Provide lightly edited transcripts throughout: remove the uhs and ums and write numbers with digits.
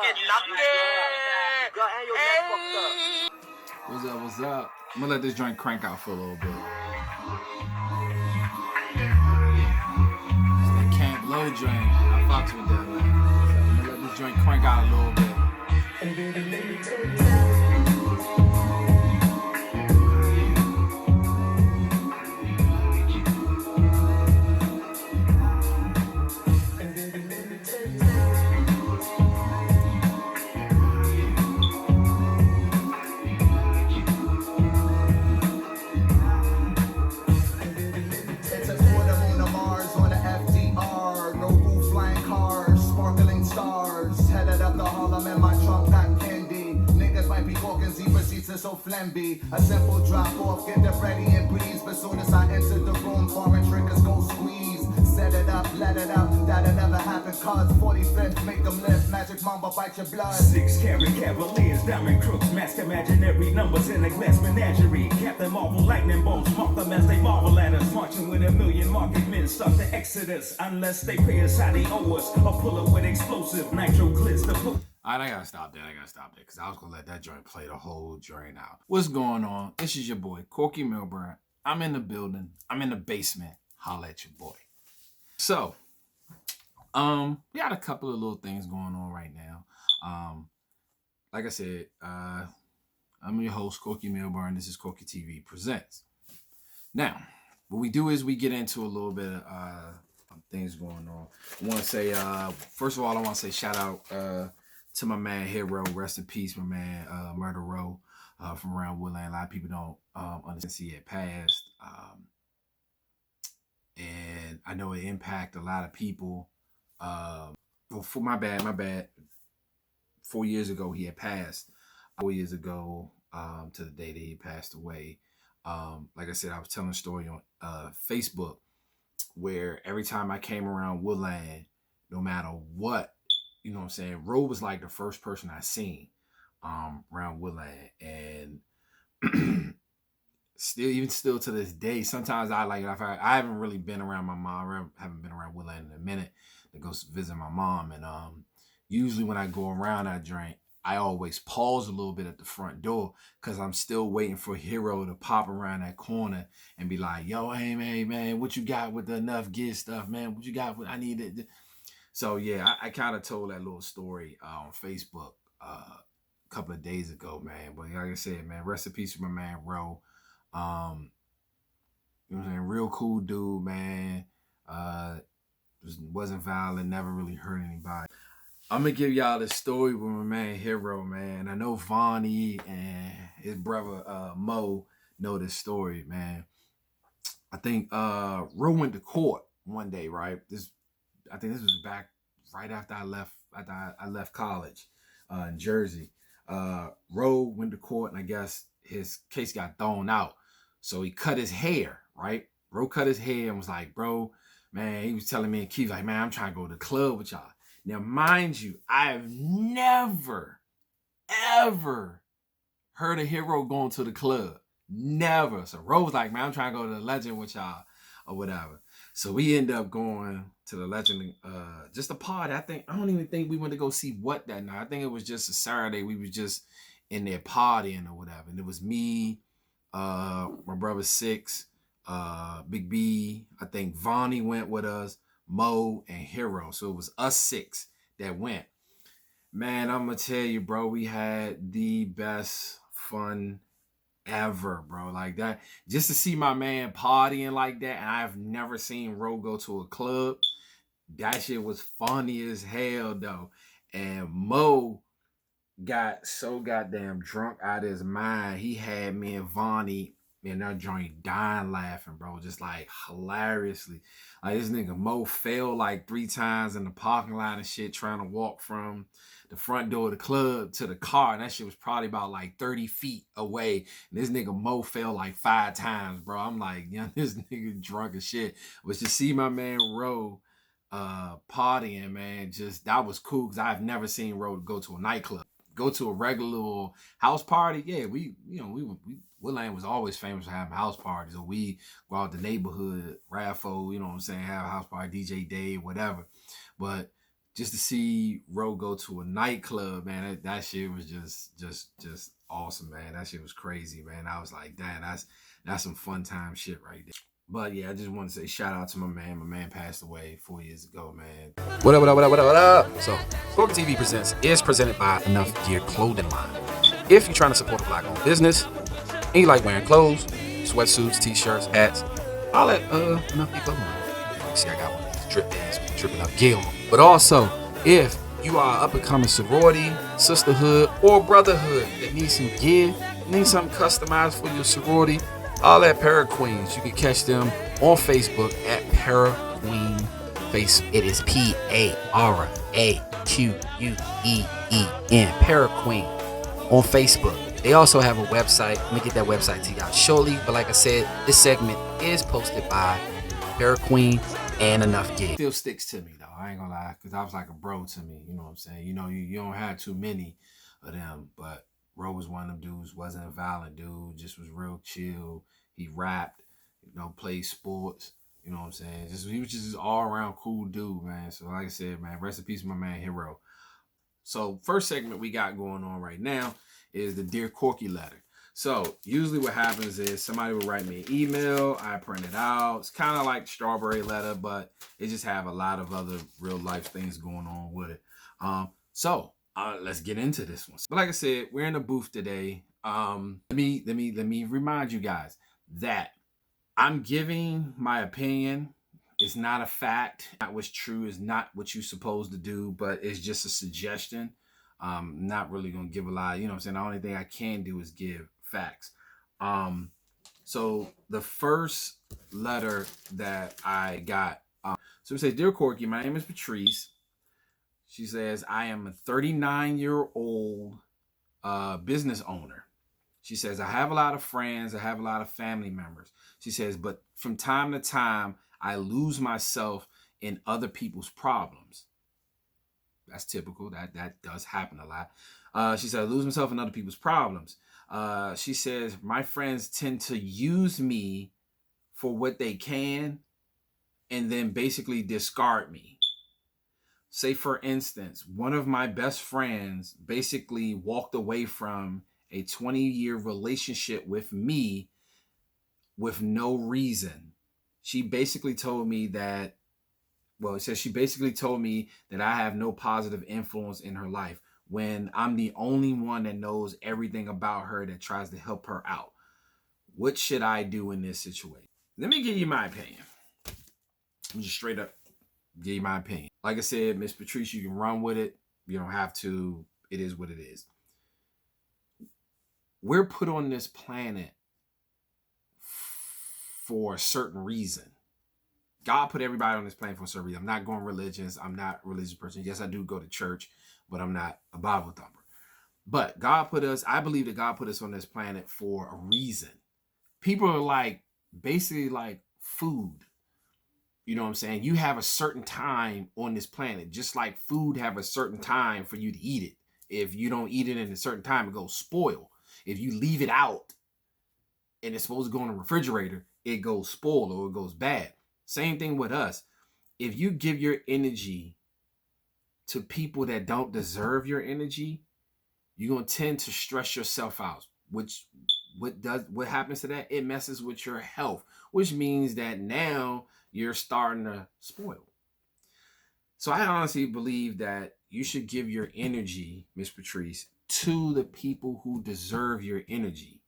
What's up, what's up? I'm gonna let this joint crank out for a little bit. It's that Camp Low joint. I fucks with that, man. So I'm gonna let this joint crank out a little bit. So flamby, a simple drop off, get the ready and breeze. But soon as I enter the room, foreign triggers go squeeze. Set it up, let it out, that'll never happen. Cards 45th, make them lift, magic mamba bite your blood. 6-carat cavaliers, diamond crooks, mask imaginary numbers in a glass menagerie. Captain Marvel, lightning bolts, mark them as they marvel at us. Marching with a million market men, start the exodus. Unless they pay us how they owe us, or pull up with explosive nitro glitz to put. Alright, I gotta stop that. Because I was gonna let that joint play the whole joint out. What's going on? This is your boy, Korky Milburn. I'm in the building. I'm in the basement. Holla at your boy. So, we got a couple of little things going on right now. Like I said, I'm your host, Korky Milburn. This is Korky TV Presents. Now, what we do is we get into a little bit of things going on. I want to say, first of all, I want to say shout out to my man Hero, rest in peace, my man Murder Row from around Woodland. A lot of people don't understand he had passed, and I know it impacted a lot of people. Well, for my bad. 4 years ago he had passed. 4 years ago to the day that he passed away. Like I said, I was telling a story on Facebook where every time I came around Woodland, no matter what, you know what I'm saying, Ro was like the first person I seen around Woodland. And still to this day, sometimes I haven't really been around my mom. I haven't been around Woodland in a minute to go visit my mom. And usually when I go around that joint, I always pause a little bit at the front door because I'm still waiting for Hero to pop around that corner and be like, yo, hey man, what you got with the enough gear stuff, man? What you got with, I need it. So yeah, I kind of told that little story on Facebook a couple of days ago, man. But like I said, man, rest in peace for my man Ro. You know what I'm saying? Real cool dude, man. Wasn't violent, never really hurt anybody. I'm gonna give y'all the story with my man Hero, man. I know Vonnie and his brother Mo know this story, man. I think Ro went to court one day, right? I think this was back right after I left college in Jersey. Ro went to court, and I guess his case got thrown out. So he cut his hair, right? Ro cut his hair and was like, bro, man, he was telling me, and Keith like, man, I'm trying to go to the club with y'all. Now, mind you, I have never, ever heard a Hero going to the club. Never. So Ro was like, man, I'm trying to go to the Legend with y'all or whatever. So we end up going to the Legend, just a party. I don't even think we went to go see what that night. I think it was just a Saturday. We was just in there partying or whatever. And it was me, my brother Six, Big B. I think Vonnie went with us, Mo, and Hero. So it was us six that went. Man, I'm going to tell you, bro, we had the best fun ever, bro. Like that, just to see my man partying like that, and I've never seen Ro go to a club. That shit was funny as hell, though. And Mo got so goddamn drunk out of his mind. He had me and Vonnie in that joint dying laughing, bro. Just like hilariously. Like this nigga Mo fell like 3 times in the parking lot and shit, trying to walk from the front door of the club to the car. And that shit was probably about like 30 feet away. And this nigga Mo fell like 5 times, bro. I'm like, yeah, this nigga drunk as shit. But to see my man Ro partying, man, just that was cool, because I've never seen Ro go to a nightclub. Go to a regular little house party. Yeah, we Woodland was always famous for having house parties. Or we go out the neighborhood, Raffo, you know what I'm saying, have a house party, DJ Dave, whatever. But just to see Ro go to a nightclub, man, that shit was just awesome, man. That shit was crazy, man. I was like, damn, that's some fun time shit right there. But yeah, I just want to say shout out to my man. My man passed away 4 years ago, man. What up, what up, what up, what up, what up? So, Korky TV Presents is presented by Enough Gear Clothing Line. If you're trying to support a black-owned business and you like wearing clothes, sweatsuits, t-shirts, hats, all that Enough Gear Clothing Line. See, I got one of these drip bands with dripping up gear on. But also, if you are up-and-coming sorority, sisterhood, or brotherhood that needs some gear, need something customized for your sorority, all that Para Queens, you can catch them on Facebook at Para Queen Face. It is PARAQUEEN, Para Queen on Facebook. They also have a website. Let me get that website to y'all shortly. But like I said, this segment is posted by Para Queen and Enough Gear. Still sticks to me though. I ain't gonna lie, because I was like a bro to me. You know what I'm saying? You know, you don't have too many of them, but Ro was one of them dudes. Wasn't a violent dude. Just was real chill. He rapped. You know, played sports. You know what I'm saying? He was just an all around cool dude, man. So like I said, man, rest in peace, my man Hero. So first segment we got going on right now is the Dear Korky letter. So usually what happens is somebody will write me an email, I print it out. It's kind of like strawberry letter, but it just have a lot of other real life things going on with it. So let's get into this one. But like I said, we're in the booth today. Let me remind you guys that I'm giving my opinion. It's not a fact. Not what's true is not what you're supposed to do, but it's just a suggestion. Not really gonna give a lot. You know what I'm saying? The only thing I can do is give facts. So the first letter that I got, so it says, Dear Korky, my name is Patrice. She says, I am a 39-year-old business owner. She says, I have a lot of friends. I have a lot of family members. She says, but from time to time, I lose myself in other people's problems. That's typical. That does happen a lot. She said, I lose myself in other people's problems. She says, my friends tend to use me for what they can and then basically discard me. Say, for instance, one of my best friends basically walked away from a 20-year relationship with me with no reason. She basically told me that, well, it says she basically told me that I have no positive influence in her life when I'm the only one that knows everything about her that tries to help her out. What should I do in this situation? Let me give you my opinion. I'm just straight up give you my opinion. Like I said, Miss Patrice, you can run with it. You don't have to. It is what it is. We're put on this planet for a certain reason. God put everybody on this planet for a certain reason. I'm not going religious. I'm not a religious person. Yes, I do go to church, but I'm not a Bible thumper. But God put us, I believe that God put us on this planet for a reason. People are like, basically like food. You know what I'm saying? You have a certain time on this planet, just like food have a certain time for you to eat it. If you don't eat it in a certain time, it goes spoil. If you leave it out and it's supposed to go in the refrigerator, it goes spoiled or it goes bad. Same thing with us. If you give your energy to people that don't deserve your energy, you're going to tend to stress yourself out, which what happens to that? It messes with your health, which means that now you're starting to spoil. So I honestly believe that you should give your energy, Miss Patrice, to the people who deserve your energy.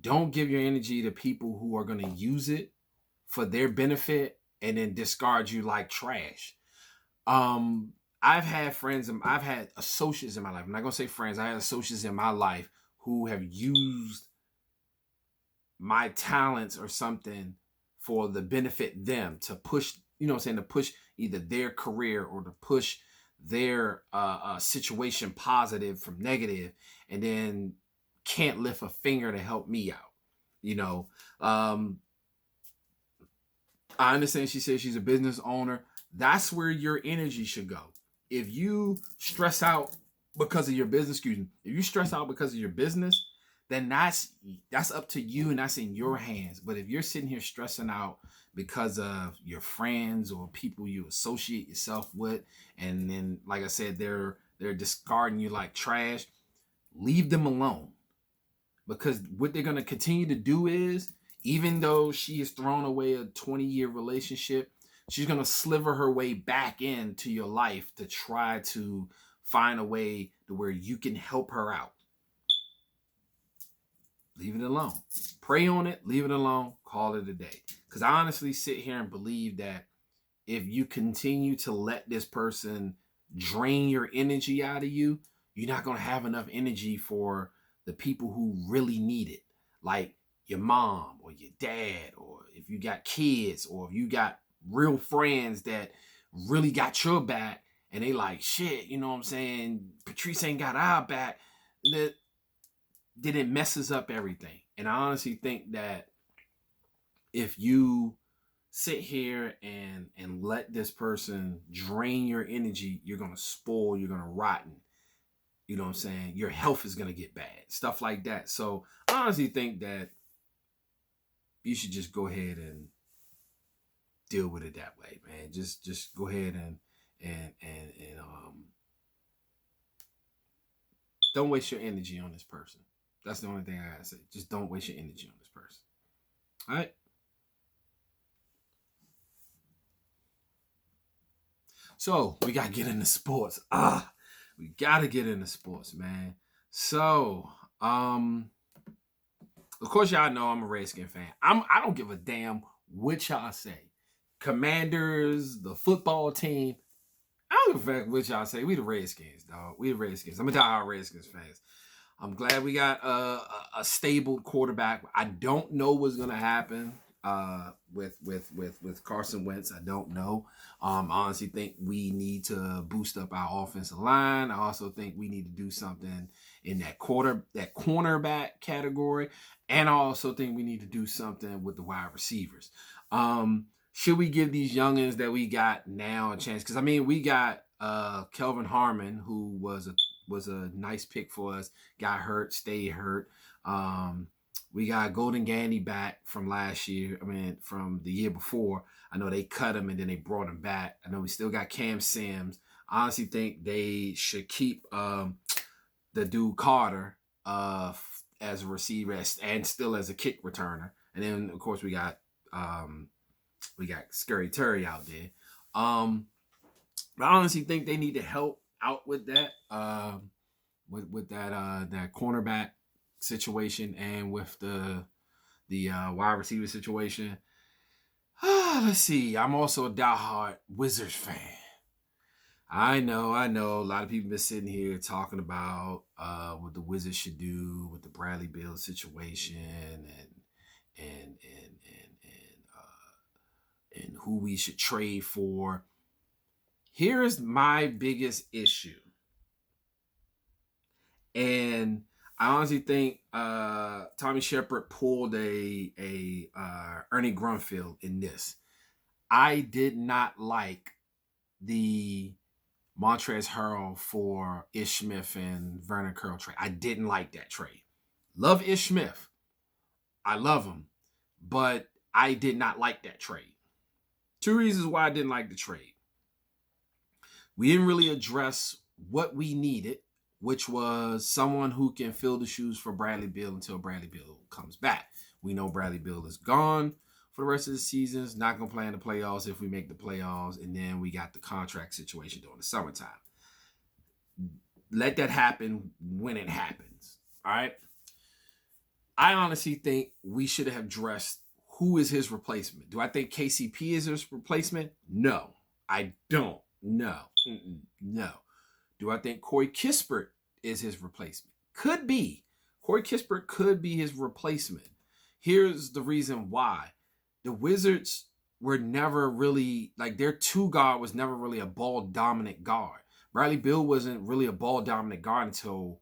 Don't give your energy to people who are going to use it for their benefit and then discard you like trash. I've had friends, I've had associates in my life. I'm not going to say friends. I had associates in my life who have used my talents or something for the benefit them, to push, you know what I'm saying, to push either their career or to push their situation positive from negative, and then can't lift a finger to help me out. You know, I understand she says she's a business owner. That's where your energy should go. If you stress out because of your business, if you stress out because of your business, then that's up to you and that's in your hands. But if you're sitting here stressing out because of your friends or people you associate yourself with, and then like I said, they're discarding you like trash, leave them alone. Because what they're gonna continue to do is, even though she has thrown away a 20-year relationship, she's gonna sliver her way back into your life to try to find a way to where you can help her out. Leave it alone. Pray on it, leave it alone, call it a day. Because I honestly sit here and believe that if you continue to let this person drain your energy out of you, you're not going to have enough energy for the people who really need it. Like your mom or your dad, or if you got kids, or if you got real friends that really got your back and they like, shit, you know what I'm saying? Patrice ain't got our back. Then it messes up everything. And I honestly think that if you sit here and let this person drain your energy, you're gonna spoil, you're gonna rotten. You know what I'm saying? Your health is gonna get bad, stuff like that. So I honestly think that you should just go ahead and deal with it that way, man. Just go ahead and don't waste your energy on this person. That's the only thing I gotta say. Just don't waste your energy on this person. All right. So we gotta get into sports. We gotta get into sports, man. So, of course, y'all know I'm a Redskin fan. I don't give a damn what y'all say. Commanders, the football team. I don't give a fuck what y'all say. We the Redskins, dog. We the Redskins. I'm a diehard Redskins fans. I'm glad we got a stable quarterback. I don't know what's gonna happen with Carson Wentz. I don't know. I honestly think we need to boost up our offensive line. I also think we need to do something in that cornerback category, and I also think we need to do something with the wide receivers. Should we give these youngins that we got now a chance? Because I mean, we got Kelvin Harmon, who was a nice pick for us. Got hurt, stayed hurt. We got Golden Gandy back from last year. I mean, from the year before. I know they cut him and then they brought him back. I know we still got Cam Sims. I honestly think they should keep the dude Carter as a receiver and still as a kick returner. And then of course we got Scary Terry out there. But I honestly think they need to help out with that, with that cornerback situation and with the wide receiver situation. Let's see. I'm also a diehard Wizards fan. I know. A lot of people been sitting here talking about what the Wizards should do with the Bradley Beal situation and who we should trade for. Here's my biggest issue. And I honestly think Tommy Shepard pulled a Ernie Grunfeld in this. I did not like the Montrezl Harrell for Ish Smith and Vernon Curl trade. I didn't like that trade. Love Ish Smith. I love him. But I did not like that trade. Two reasons why I didn't like the trade. We didn't really address what we needed, which was someone who can fill the shoes for Bradley Beal until Bradley Beal comes back. We know Bradley Beal is gone for the rest of the season. He's not going to play in the playoffs if we make the playoffs. And then we got the contract situation during the summertime. Let that happen when it happens. All right? I honestly think we should have addressed who is his replacement. Do I think KCP is his replacement? No, I don't. No. No. Do I think Corey Kispert is his replacement? Could be. Corey Kispert could be his replacement. Here's the reason why. The Wizards were never really, like their two guard was never really a ball dominant guard. Bradley Beal wasn't really a ball dominant guard until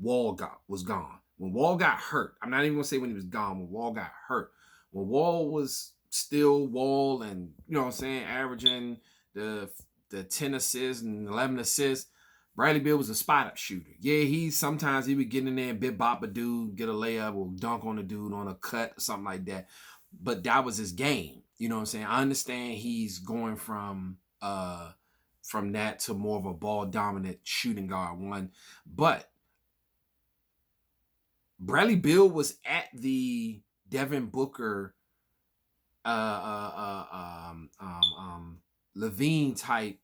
Wall was gone. When Wall got hurt, I'm not even going to say when he was gone, when Wall got hurt. When Wall was still Wall and, you know what I'm saying, averaging the 10 assists and 11 assists, Bradley Beal was a spot up shooter. Yeah, sometimes he would get in there and bit bop a dude, get a layup or dunk on a dude on a cut or something like that. But that was his game. You know what I'm saying? I understand he's going from that to more of a ball dominant shooting guard one. But Bradley Beal was at the Devin Booker Levine type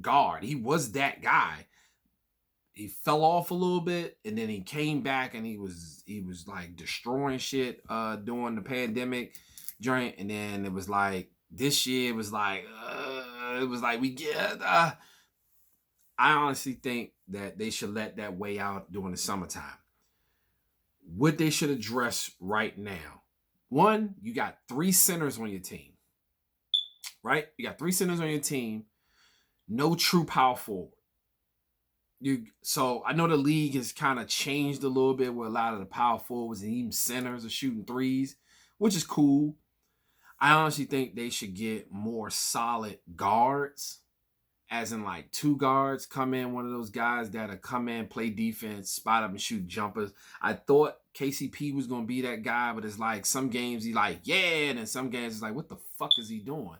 guard. He was that guy. He fell off a little bit and then he came back and he was like destroying shit during the pandemic joint. And then it was like this year it was like we get I honestly think that they should let that weigh out during the summertime. What they should address right now. One, you got 3 centers on your team. Right? You got 3 centers on your team. No true power forward. So I know the league has kind of changed a little bit where a lot of the power forwards and even centers are shooting threes, which is cool. I honestly think they should get more solid guards, as in like 2 guards come in, one of those guys that'll come in, play defense, spot up and shoot jumpers. I thought KCP was going to be that guy, but it's like some games he like, yeah, and then some games it's like, what the fuck is he doing?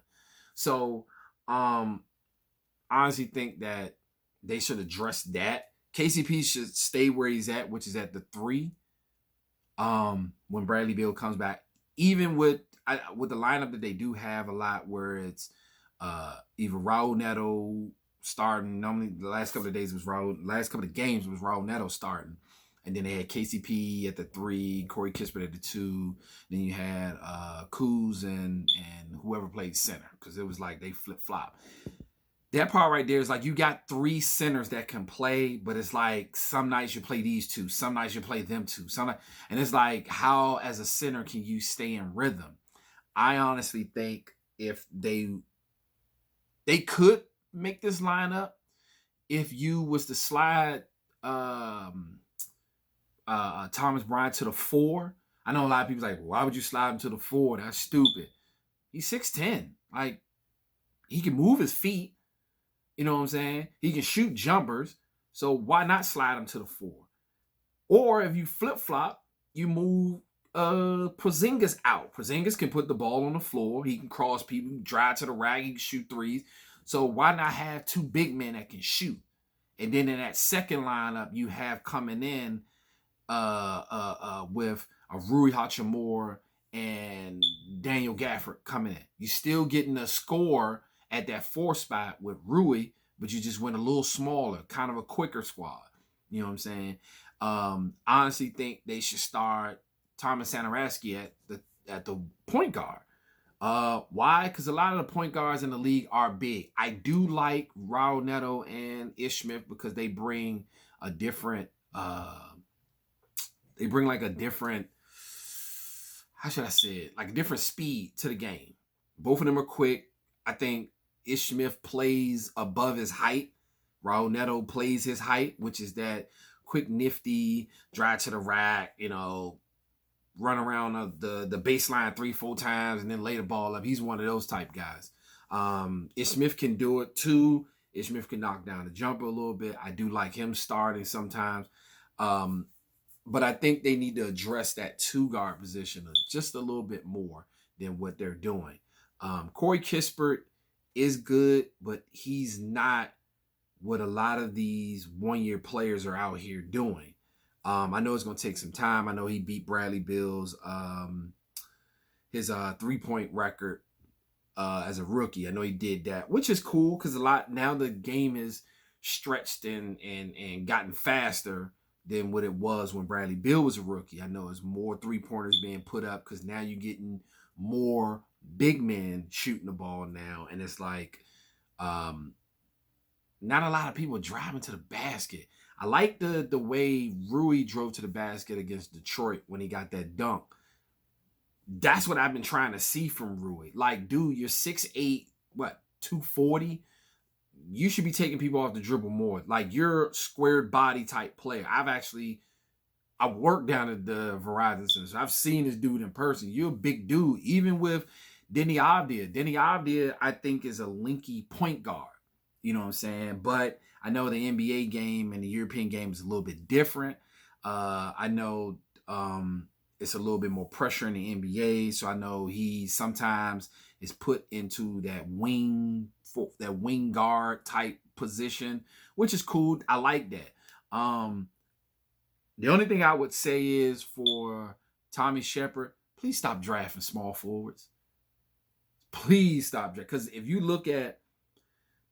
So I honestly think that they should address that. KCP should stay where he's at, which is at the 3. When Bradley Beal comes back, even with the lineup that they do have a lot, where it's either Raul Neto starting. Normally, the last couple of games was Raul Neto starting, and then they had KCP at the 3, Corey Kispert at the 2. Then you had Kuz and whoever played center, because it was like they flip flop. That part right there is like you got 3 centers that can play, but it's like some nights you play these 2, some nights you play them 2, and it's like, how as a center can you stay in rhythm? I honestly think if they could make this lineup, if you was to slide Thomas Bryant to the 4. I know a lot of people like, why would you slide him to the 4? That's stupid. He's 6'10". Like, he can move his feet. You know what I'm saying? He can shoot jumpers. So why not slide him to the 4? Or if you flip-flop, you move Porzingis out. Porzingis can put the ball on the floor. He can cross people, drive to the rack, he can shoot threes. So why not have 2 big men that can shoot? And then in that second lineup, you have coming in with a Rui Hachimura and Daniel Gafford coming in. You're still getting a score at that 4 spot with Rui, but you just went a little smaller, kind of a quicker squad. You know what I'm saying? Honestly think they should start Thomas Satoransky at the point guard. Why? Because a lot of the point guards in the league are big. I do like Raul Neto and Ish Smith because they bring a different how should I say it? Like a different speed to the game. Both of them are quick. I think Ish Smith plays above his height. Raul Neto plays his height, which is that quick, nifty, drive to the rack, run around the baseline 3-4 times and then lay the ball up. He's one of those type guys. Ish Smith can do it too. Ish Smith can knock down the jumper a little bit. I do like him starting sometimes. But I think they need to address that 2 guard position just a little bit more than what they're doing. Corey Kispert is good, but he's not what a lot of these 1-year players are out here doing. I know it's going to take some time. I know he beat Bradley Beal's his 3-point record as a rookie. I know he did that, which is cool because now the game is stretched and gotten faster than what it was when Bradley Beal was a rookie. I know there's more 3-pointers being put up because now you're getting more big men shooting the ball now, and it's like not a lot of people driving to the basket. I like the way Rui drove to the basket against Detroit when he got that dunk. That's what I've been trying to see from Rui. Like, dude, you're 6'8", 240? You should be taking people off the dribble more. Like, you're squared body type player. I worked down at the Verizon Center, so I've seen this dude in person. You're a big dude, even with Denny Avdia. Denny Avdia, I think, is a linky point guard. You know what I'm saying? But I know the NBA game and the European game is a little bit different. I know it's a little bit more pressure in the NBA, so I know he sometimes is put into that wing guard type position, which is cool. I like that. The only thing I would say is for Tommy Shepard, please stop drafting small forwards. Please stop drafting. Because if you look at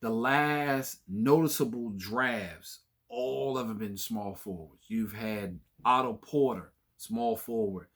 the last noticeable drafts, all of them been small forwards. You've had Otto Porter, small forward.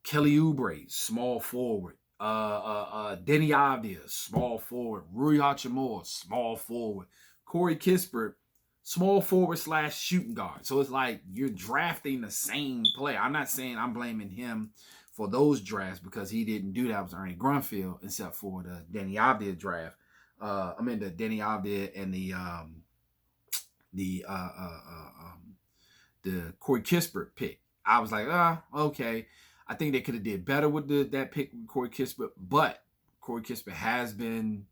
Kelly Oubre, small forward. Denny Avdia, small forward. Rui Hachimura, small forward. Corey Kispert, small forward / shooting guard. So it's like you're drafting the same player. I'm not saying I'm blaming him for those drafts because he didn't do that with Ernie Grunfeld, except for the Denny Avdia draft. The Denny Avdia and the Corey Kispert pick. I was like, okay. I think they could have did better with that pick with Corey Kispert, but Corey Kispert has been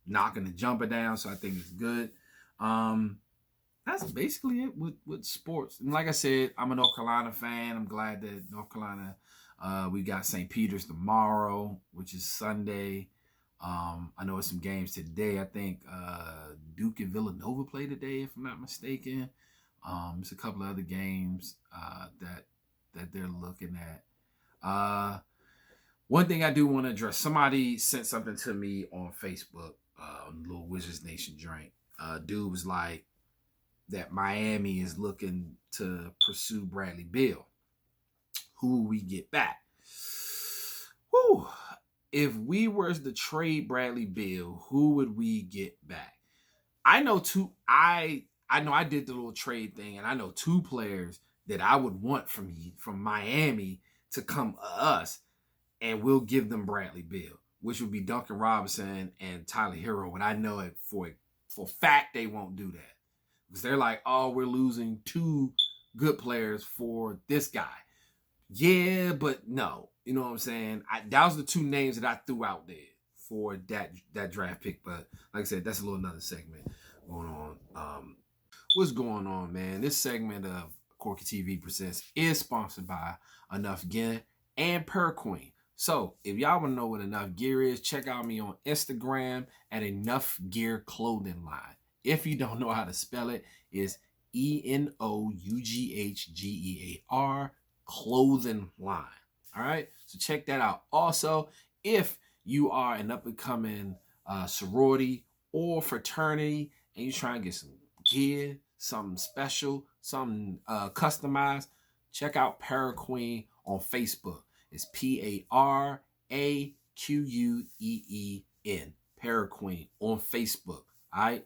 knocking the jumper down, so I think it's good. That's basically it with sports. And like I said, I'm a North Carolina fan. I'm glad that North Carolina, we got St. Peter's tomorrow, which is Sunday. I know it's some games today. I think Duke and Villanova play today, if I'm not mistaken. There's a couple of other games that they're looking at. One thing I do want to address, somebody sent something to me on Facebook, Little Wizards Nation drink. Dude was like that Miami is looking to pursue Bradley Beal. Who will we get back? Whew. If we were to trade Bradley Beal, who would we get back? I know I did the little trade thing, and I know two players that I would want from Miami to come us, and we'll give them Bradley Beal, which would be Duncan Robinson and Tyler Hero. And I know it for fact they won't do that because they're like, oh, we're losing two good players for this guy. Yeah, but no. You know what I'm saying? That was the two names that I threw out there for that draft pick. But like I said, that's a little another segment going on. What's going on, man? This segment of Korky TV Presents is sponsored by Enough Gear and Queen. So if y'all want to know what Enough Gear is, check out me on Instagram at Enough Gear Clothing Line. If you don't know how to spell it, it's ENOUGHGEAR Clothing Line. All right, so check that out. Also, if you are an up-and-coming sorority or fraternity and you're trying to get some gear, something special, something customized, check out Paraqueen on Facebook. It's PARAQUEEN, Paraqueen on Facebook. All right,